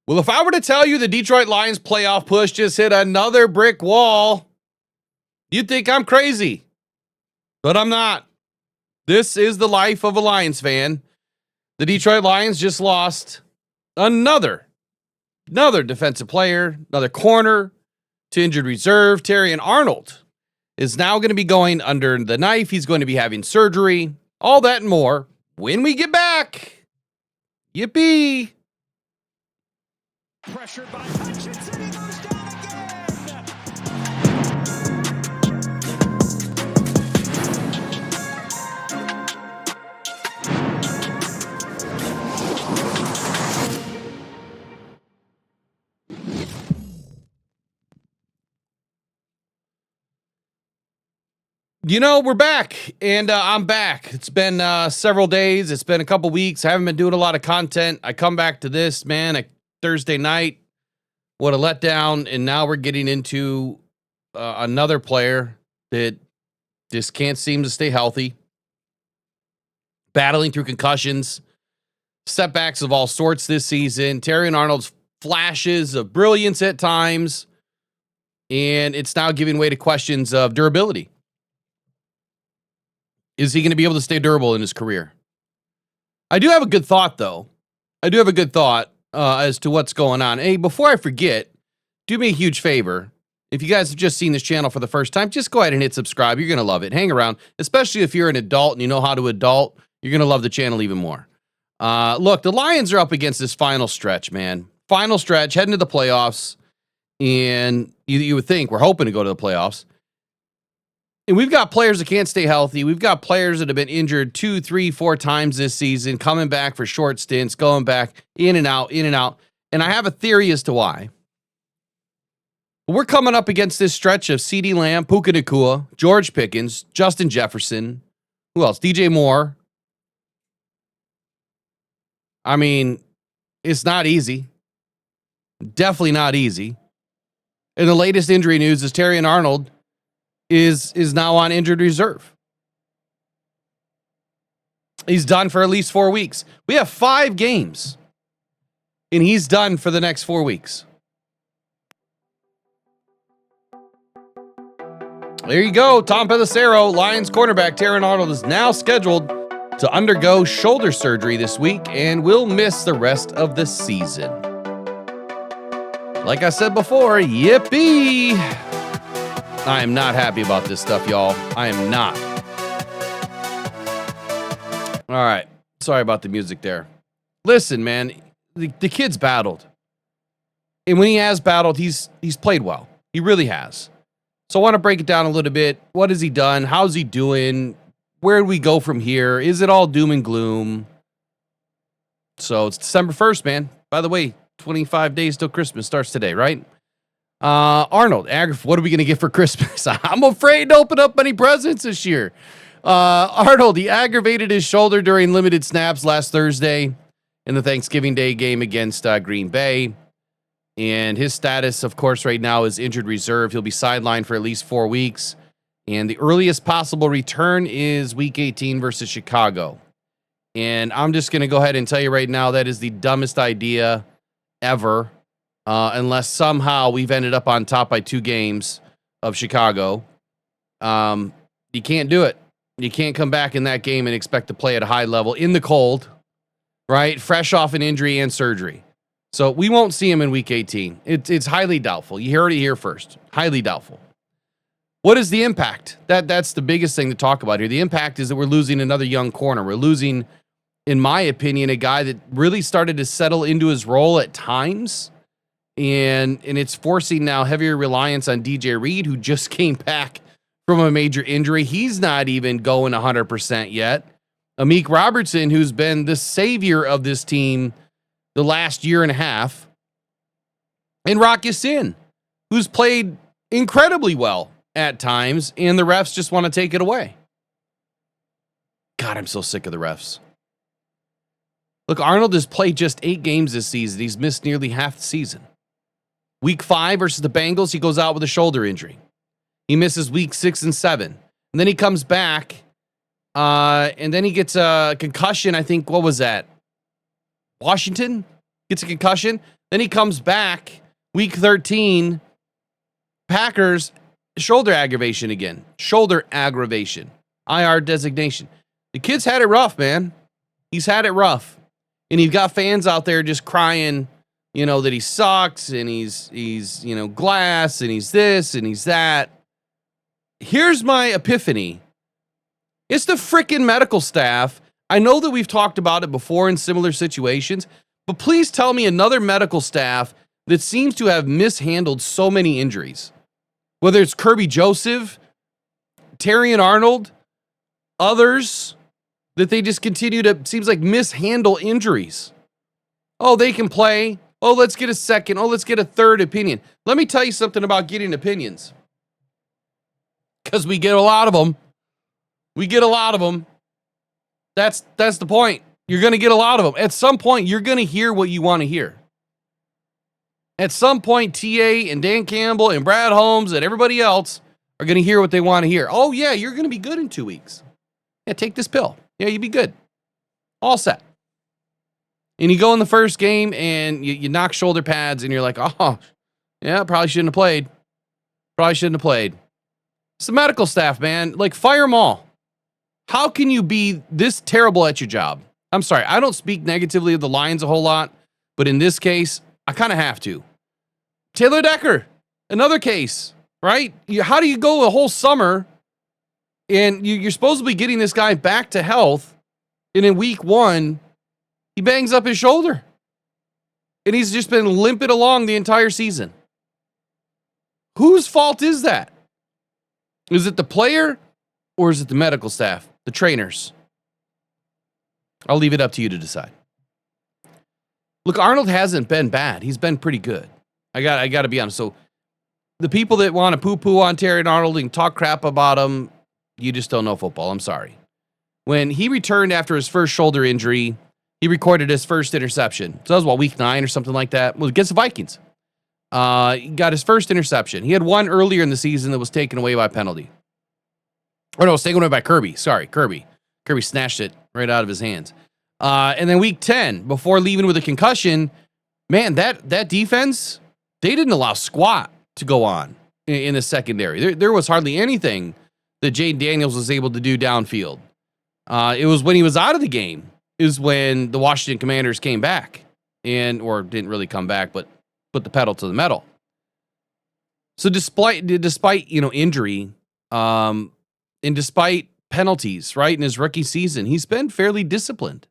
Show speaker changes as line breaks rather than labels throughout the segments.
Well, if I were to tell you the Detroit Lions playoff push just hit another brick wall, you'd think I'm crazy. But I'm not. This is the life of a Lions fan. The Detroit Lions just lost another defensive player, another corner to injured reserve. Terrion Arnold is now going to be going under the knife. He's going to be having surgery. All that and more when we get back. Yippee.
Pressured by Hutchinson, he goes down again.
You know, we're back, and I'm back. It's been several days. It's been a couple weeks. I haven't been doing a lot of content. I come back to this, man, a Thursday night. What a letdown, and now we're getting into another player that just can't seem to stay healthy. Battling through concussions, setbacks of all sorts this season. Terrion Arnold's flashes of brilliance at times, and it's now giving way to questions of durability. Is he going to be able to stay durable in his career? I do have a good thought, though. I do have a good thought as to what's going on. Hey, before I forget, do me a huge favor. If you guys have just seen this channel for the first time, just go ahead and hit subscribe. You're going to love it. Hang around, especially if you're an adult and you know how to adult. You're going to love the channel even more. Look, the Lions are up against this final stretch, man. Final stretch, heading to the playoffs. And you would think we're hoping to go to the playoffs. And we've got players that can't stay healthy. We've got players that have been injured 2, 3, 4 times this season, coming back for short stints, going back in and out, in and out. And I have a theory as to why. We're coming up against this stretch of CeeDee Lamb, Puka Nacua, George Pickens, Justin Jefferson. Who else? DJ Moore. I mean, it's not easy. Definitely not easy. And the latest injury news is Terrion Arnold is now on injured reserve. He's done for at least 4 weeks. We have 5 games, and he's done for the next 4 weeks. There you go. Tom Pelissero, Lions cornerback Terrion Arnold, is now scheduled to undergo shoulder surgery this week and will miss the rest of the season. Like I said before, yippee! I am not happy about this stuff, y'all. I am not. All right. Sorry about the music there. Listen, man, the kid's battled. And when he has battled, he's played well. He really has. So I want to break it down a little bit. What has he done? How's he doing? Where do we go from here? Is it all doom and gloom? So it's December 1st, man. By the way, 25 days till Christmas starts today, right? Arnold, what are we going to get for Christmas? I'm afraid to open up any presents this year. Arnold, he aggravated his shoulder during limited snaps last Thursday in the Thanksgiving Day game against Green Bay. And his status, of course, right now is injured reserve. He'll be sidelined for at least 4 weeks. And the earliest possible return is Week 18 versus Chicago. And I'm just going to go ahead and tell you right now, that is the dumbest idea ever. Unless somehow we've ended up on top by 2 games of Chicago. You can't do it. You can't come back in that game and expect to play at a high level in the cold, right? Fresh off an injury and surgery. So we won't see him in Week 18. It's highly doubtful. You heard it here first. Highly doubtful. What is the impact? That's the biggest thing to talk about here. The impact is that we're losing another young corner. We're losing, in my opinion, a guy that really started to settle into his role at times. And it's forcing now heavier reliance on DJ Reed, who just came back from a major injury. He's not even going 100% yet. Amik Robertson, who's been the savior of this team the last year and a half. And Rock Ya-Sin, who's played incredibly well at times, and the refs just want to take it away. God, I'm so sick of the refs. Look, Arnold has played just 8 games this season. He's missed nearly half the season. Week 5 versus the Bengals, he goes out with a shoulder injury. He misses week 6 and 7. And then he comes back, and then he gets a concussion. I think, what was that? Washington gets a concussion. Then he comes back week 13, Packers, shoulder aggravation again. Shoulder aggravation. IR designation. The kid's had it rough, man. He's had it rough. And you've got fans out there just crying, that he sucks and he's glass and he's this and he's that. Here's my epiphany. It's the freaking medical staff. I know that we've talked about it before in similar situations, but please tell me another medical staff that seems to have mishandled so many injuries. Whether it's Kirby Joseph, Terrion Arnold, others, that they just continue to, seems like, mishandle injuries. Oh, they can play. Oh, let's get a second. Oh, let's get a third opinion. Let me tell you something about getting opinions. Because we get a lot of them. We get a lot of them. That's the point. You're going to get a lot of them. At some point, you're going to hear what you want to hear. At some point, TA and Dan Campbell and Brad Holmes and everybody else are going to hear what they want to hear. Oh, yeah, you're going to be good in 2 weeks. Yeah, take this pill. Yeah, you'll be good. All set. And you go in the first game and you knock shoulder pads and you're like, oh, yeah, probably shouldn't have played. Probably shouldn't have played. It's the medical staff, man. Like, fire them all. How can you be this terrible at your job? I'm sorry, I don't speak negatively of the Lions a whole lot, but in this case, I kind of have to. Taylor Decker, another case, right? How do you go a whole summer and you're supposed to be getting this guy back to health, and in week 1, he bangs up his shoulder. And he's just been limping along the entire season. Whose fault is that? Is it the player or is it the medical staff, the trainers? I'll leave it up to you to decide. Look, Arnold hasn't been bad. He's been pretty good. I got to be honest. So the people that want to poo-poo on Terrion Arnold and talk crap about him, you just don't know football. I'm sorry. When he returned after his first shoulder injury, he recorded his first interception. So that was, week 9 or something like that? Well, against the Vikings. He got his first interception. He had one earlier in the season that was taken away by penalty. Or no, it was taken away by Kirby. Sorry, Kirby. Kirby snatched it right out of his hands. And then week 10, before leaving with a concussion, man, that defense, they didn't allow squat to go on in the secondary. There was hardly anything that Jade Daniels was able to do downfield. It was when he was out of the game is when the Washington Commanders came back or didn't really come back, but put the pedal to the metal. So despite injury, and despite penalties, right, in his rookie season, he's been fairly disciplined.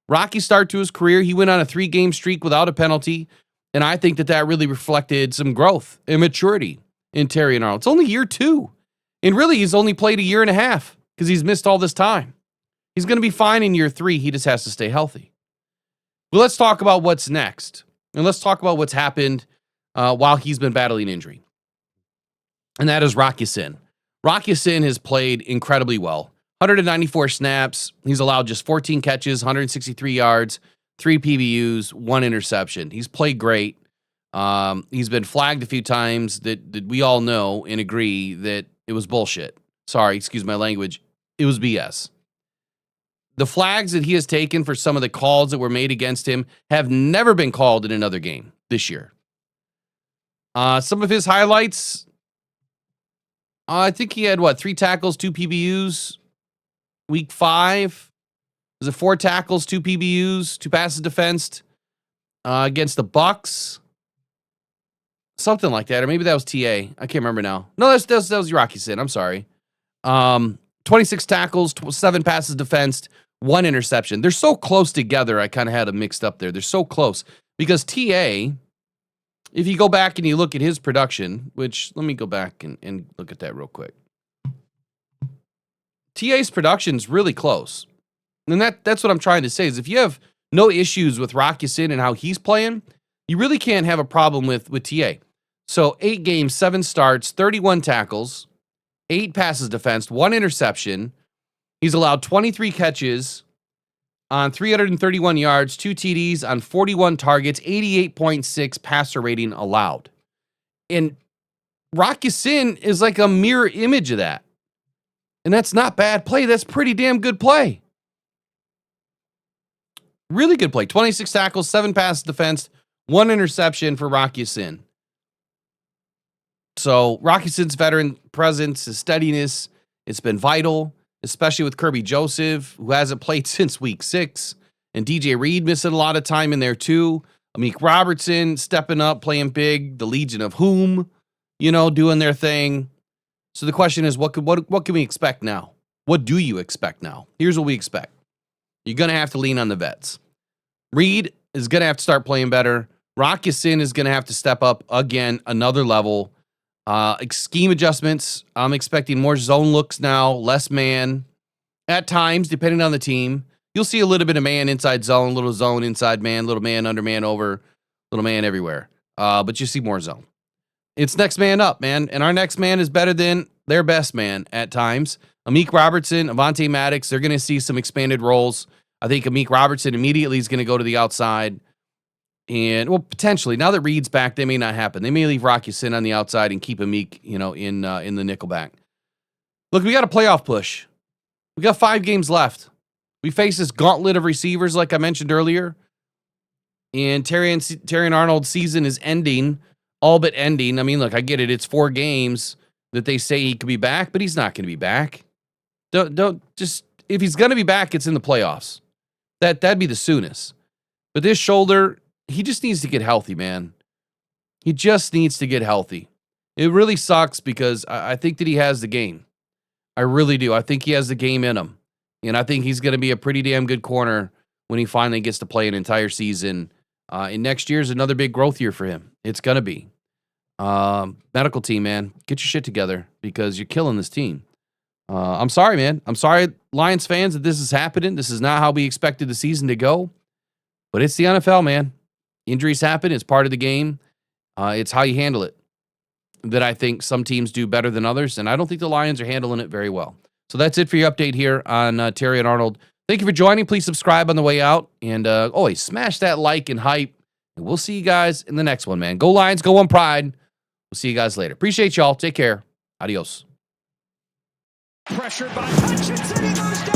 Rocky start to his career. He went on a 3-game streak without a penalty, and I think that really reflected some growth and maturity in Terrion Arnold. It's only year 2, and really he's only played a year and a half because he's missed all this time. He's going to be fine in year 3. He just has to stay healthy. But let's talk about what's next, and let's talk about what's happened while he's been battling injury, and that is Rocky Sin. Rocky Sin has played incredibly well. 194 snaps. He's allowed just 14 catches, 163 yards, 3 PBUs, 1 interception. He's played great. He's been flagged a few times that we all know and agree that it was bullshit. Sorry, excuse my language. It was BS. The flags that he has taken for some of the calls that were made against him have never been called in another game this year. Some of his highlights, I think he had, 3 tackles, 2 PBUs. Week 5, was it 4 tackles, 2 PBUs, 2 passes defensed against the Bucks? Something like that, or maybe that was TA. I can't remember now. No, that was Rocky Sin. I'm sorry. 26 tackles, 7 passes defensed, 1 interception. They're so close together, I kind of had them mixed up there. They're so close because TA, if you go back and you look at his production, which let me go back and look at that real quick. TA's production's really close. And that's what I'm trying to say is if you have no issues with Rocky Sin and how he's playing, you really can't have a problem with TA. So 8 games, 7 starts, 31 tackles, 8 passes defensed, 1 interception. He's allowed 23 catches on 331 yards, 2 TDs on 41 targets, 88.6 passer rating allowed. And Rocky Sin is like a mirror image of that. And that's not bad play. That's pretty damn good play. Really good play. 26 tackles, 7 passes defensed, 1 interception for Rock Ya-Sin. So Rock Ya-Sin's veteran presence, his steadiness, it's been vital, especially with Kirby Joseph, who hasn't played since week 6, and DJ Reed missing a lot of time in there too. Amik Robertson stepping up, playing big. The Legion of Whom, doing their thing. So the question is, what can we expect now? What do you expect now? Here's what we expect. You're going to have to lean on the vets. Reed is going to have to start playing better. Rock Ya-Sin is going to have to step up again, another level. Scheme adjustments. I'm expecting more zone looks now, less man. At times, depending on the team, you'll see a little bit of man inside zone, little zone inside man, little man under man over, little man everywhere. But you see more zone. It's next man up, man. And our next man is better than their best man at times. Amik Robertson, Avonte Maddox, they're going to see some expanded roles. I think Amik Robertson immediately is going to go to the outside. And, well, potentially, now that Reed's back, that may not happen. They may leave Rock Ya-Sin on the outside and keep Amik, in the nickel back. Look, we got a playoff push. We got 5 games left. We face this gauntlet of receivers, like I mentioned earlier. And Terrion Arnold's season is ending, all but ending. I mean, look, I get it. It's 4 games that they say he could be back, but he's not going to be back. If he's going to be back, it's in the playoffs. That'd be the soonest. But this shoulder, he just needs to get healthy, man. He just needs to get healthy. It really sucks because I think that he has the game. I really do. I think he has the game in him. And I think he's going to be a pretty damn good corner when he finally gets to play an entire season. And next year's another big growth year for him. It's going to be. Medical team, man, get your shit together because you're killing this team. I'm sorry, man. I'm sorry, Lions fans, that this is happening. This is not how we expected the season to go. But it's the NFL, man. Injuries happen. It's part of the game. It's how you handle it that I think some teams do better than others, and I don't think the Lions are handling it very well. So that's it for your update here on Terrion Arnold. Thank you for joining. Please subscribe on the way out, and always smash that like and hype. And we'll see you guys in the next one, man. Go Lions, go One Pride. We'll see you guys later. Appreciate y'all. Take care. Adios.
Pressured by Hutchinson. He goes down.